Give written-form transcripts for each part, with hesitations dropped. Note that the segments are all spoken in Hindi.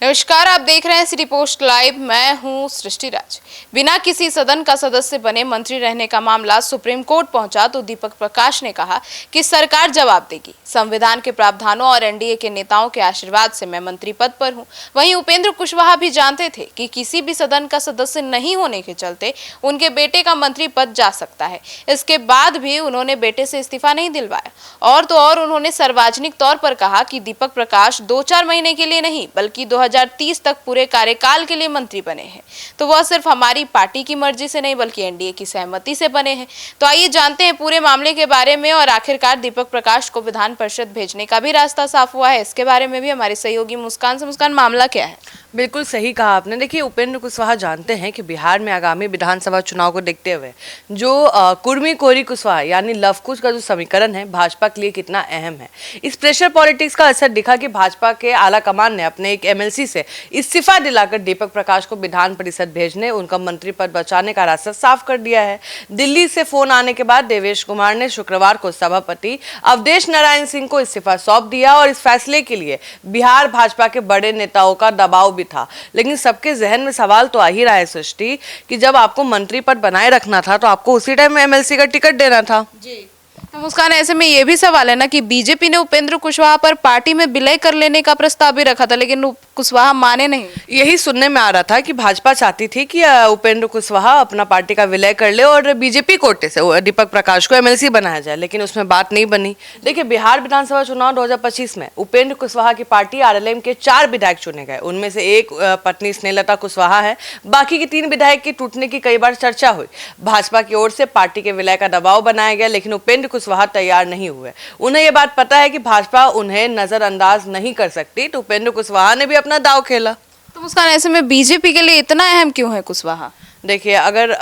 नमस्कार, आप देख रहे हैं सिटी पोस्ट लाइव। मैं हूं सृष्टि राज। बिना किसी सदन का सदस्य बने मंत्री रहने का मामला सुप्रीम कोर्ट पहुंचा तो दीपक प्रकाश ने कहा कि सरकार जवाब देगी। संविधान के प्रावधानों और एनडीए के नेताओं के आशीर्वाद से मैं मंत्री पद पर हूं। वहीं उपेंद्र कुशवाहा भी जानते थे कि किसी भी सदन का सदस्य नहीं होने के चलते उनके बेटे का मंत्री पद जा सकता है। इसके बाद भी उन्होंने बेटे से इस्तीफा नहीं दिलवाया। और तो और उन्होंने सार्वजनिक तौर पर कहा कि दीपक प्रकाश 2-4 महीने के लिए नहीं बल्कि 2030 तक पूरे कार्यकाल के लिए मंत्री बने हैं। तो वह सिर्फ हमारी पार्टी की मर्जी से नहीं बल्कि एनडीए की सहमति से बने हैं। तो आइए जानते हैं पूरे मामले के बारे में। और आखिरकार दीपक प्रकाश को विधान परिषद भेजने का भी रास्ता साफ हुआ है। इसके बारे में भी हमारे सहयोगी मुस्कान से। मुस्कान, मामला क्या है? बिल्कुल सही कहा आपने। देखिए, उपेंद्र कुशवाहा जानते हैं कि बिहार में आगामी विधानसभा चुनाव को देखते हुए जो कुर्मी कोरी कुशवाहा यानी लवकुश का जो समीकरण है भाजपा के लिए कितना अहम है, इस प्रेशर पॉलिटिक्स का असर दिखा कि भाजपा के आला कमान ने अपने एक एमएलसी से इस्तीफा दिलाकर दीपक प्रकाश को विधान परिषद भेजने, उनका मंत्री पद बचाने का रास्ता साफ कर दिया है। दिल्ली से फोन आने के बाद देवेश कुमार ने शुक्रवार को सभापति अवधेश नारायण सिंह को इस्तीफा सौंप दिया और इस फैसले के लिए बिहार भाजपा के बड़े नेताओं का दबाव भी था। लेकिन सबके जहन में सवाल तो आ ही रहा है सृष्टि कि जब आपको मंत्री पद बनाए रखना था तो आपको उसी टाइम एमएलसी का टिकट देना था। जी, तो मुस्कान, ऐसे में ये भी सवाल है ना कि बीजेपी ने उपेंद्र कुशवाहा पर पार्टी में विलय कर लेने का प्रस्ताव भी रखा था, लेकिन कुशवाहा माने नहीं। यही सुनने में आ रहा था कि भाजपा चाहती थी कि उपेंद्र कुशवाहा अपना पार्टी का विलय कर ले और बीजेपी कोटे से दीपक प्रकाश को एमएलसी बनाया जाए, लेकिन उसमें बात नहीं बनी। देखिए, बिहार विधानसभा चुनाव 2025 में उपेंद्र कुशवाहा की पार्टी आरएलएम के 4 विधायक चुने गए। उनमें से एक पत्नी स्नेहलता कुशवाहा है। बाकी के 3 विधायक के टूटने की कई बार चर्चा हुई। भाजपा की ओर से पार्टी के विलय का दबाव बनाया गया, लेकिन उपेंद्र कुशवाहा तैयार नहीं हुए। उन्हें यह बात पता है कि भाजपा उन्हें नजरअंदाज नहीं कर सकती, तो उपेंद्र कुशवाहा ने भी अपना दांव खेला। तो मुस्कान, ऐसे में बीजेपी के लिए इतना अहम क्यों है कुशवाहा? देखिए, अगर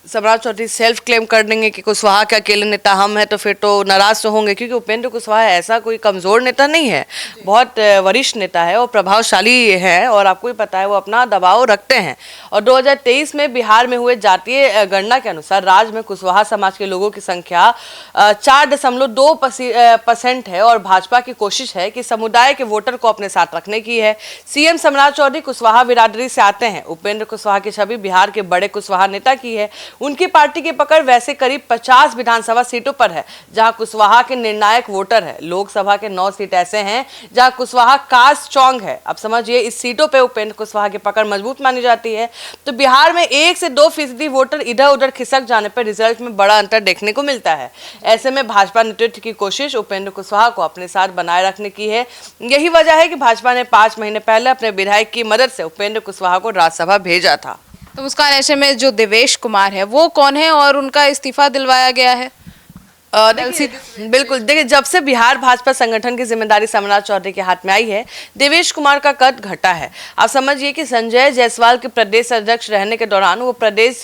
सम्राट चौधरी सेल्फ क्लेम कर देंगे कि कुशवाहा के अकेले नेता हम हैं तो फिर तो नाराज तो होंगे, क्योंकि उपेंद्र कुशवाहा ऐसा कोई कमजोर नेता नहीं है, बहुत वरिष्ठ नेता है और प्रभावशाली है और आपको भी पता है वो अपना दबाव रखते हैं। और 2023 में बिहार में हुए जातीय गणना के अनुसार राज्य में कुशवाहा समाज के लोगों की संख्या 4.2% है और भाजपा की कोशिश है कि समुदाय के वोटर को अपने साथ रखने की है। सीएम सम्राट चौधरी कुशवाहा बिरादरी से आते हैं। उपेंद्र कुशवाहा की छवि बिहार के बड़े कुशवाहा नेता की है। उनकी पार्टी की पकड़ वैसे करीब 50 विधानसभा सीटों पर है जहां कुशवाहा के निर्णायक वोटर है। लोकसभा के 9 सीट ऐसे हैं जहां कुशवाहा कास स्ट्रांग है। अब समझिए, इस सीटों पे उपेंद्र कुशवाहा की पकड़ मजबूत मानी जाती है। तो बिहार में 1 से 2% वोटर इधर उधर खिसक जाने पर रिजल्ट में बड़ा अंतर देखने को मिलता है। ऐसे में भाजपा नेतृत्व की कोशिश उपेंद्र कुशवाहा को अपने साथ बनाए रखने की है। यही वजह है कि भाजपा ने 5 महीने पहले अपने विधायक की मदद से उपेंद्र कुशवाहा को राज्यसभा भेजा था। तो उसका ऐसे में जो देवेश कुमार है वो कौन है और उनका इस्तीफा दिलवाया गया है? बिल्कुल, देखिए, जब से बिहार भाजपा संगठन की जिम्मेदारी सम्राट चौधरी के हाथ में आई है, देवेश कुमार का कद घटा है। आप समझिए कि संजय जायसवाल के प्रदेश अध्यक्ष रहने के दौरान वो प्रदेश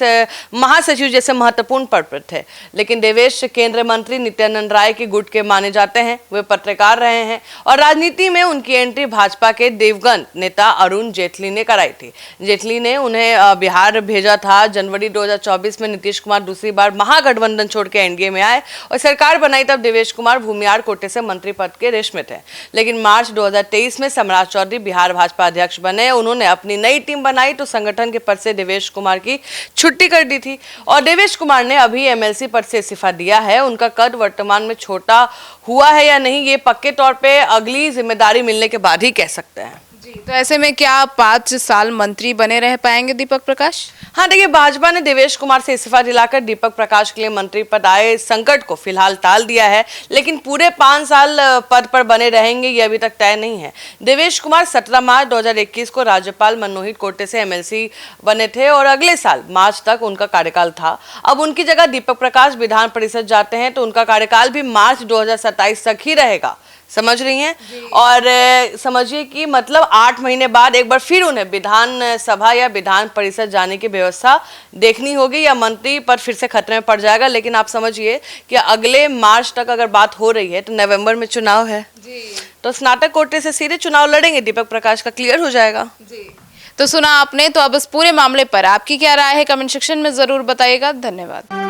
महासचिव जैसे महत्वपूर्ण पद पर थे, लेकिन देवेश केंद्रीय मंत्री नित्यानंद राय के गुट के माने जाते हैं। वे पत्रकार रहे हैं और राजनीति में उनकी एंट्री भाजपा के दिवंगत नेता अरुण जेटली ने कराई थी। जेटली ने उन्हें बिहार भेजा था। जनवरी 2024 में नीतीश कुमार दूसरी बार महागठबंधन छोड़ के एनडीए में आए और सरकार बनाई, तब देवेश कुमार भूमिहार कोटे से मंत्री पद के रेस में थे। लेकिन मार्च 2023 में सम्राट चौधरी बिहार भाजपा अध्यक्ष बने। उन्होंने अपनी नई टीम बनाई तो संगठन के पद से देवेश कुमार की छुट्टी कर दी थी और देवेश कुमार ने अभी एमएलसी पद से इस्तीफा दिया है। उनका कद वर्तमान में छोटा हुआ है या नहीं, ये पक्के तौर पर अगली जिम्मेदारी मिलने के बाद ही कह सकते हैं। तो ऐसे में क्या 5 साल मंत्री बने रह पाएंगे दीपक प्रकाश? हाँ, देखिए, भाजपा ने देवेश कुमार से इस्तीफा दिलाकर दीपक प्रकाश के लिए मंत्री पद आए संकट को फिलहाल टाल दिया है, लेकिन पूरे 5 साल पद पर बने रहेंगे ये अभी तक तय नहीं है। देवेश कुमार 17 मार्च 2021 को राज्यपाल मनमोहित कोटे से एमएलसी बने थे और अगले साल मार्च तक उनका कार्यकाल था। अब उनकी जगह दीपक प्रकाश विधान परिषद जाते हैं तो उनका कार्यकाल भी मार्च 2027 तक ही रहेगा। समझ रही हैं? और समझिए कि मतलब 8 महीने बाद एक बार फिर उन्हें विधान सभा या विधान परिषद जाने की व्यवस्था देखनी होगी या मंत्री पद फिर से खतरे में पड़ जाएगा। लेकिन आप समझिए कि अगले मार्च तक अगर बात हो रही है तो नवंबर में चुनाव है जी। तो स्नातक कोटे से सीधे चुनाव लड़ेंगे, दीपक प्रकाश का क्लियर हो जाएगा जी। तो सुना आपने। तो अब इस पूरे मामले पर आपकी क्या राय है कमेंट सेक्शन में जरूर बताइएगा। धन्यवाद।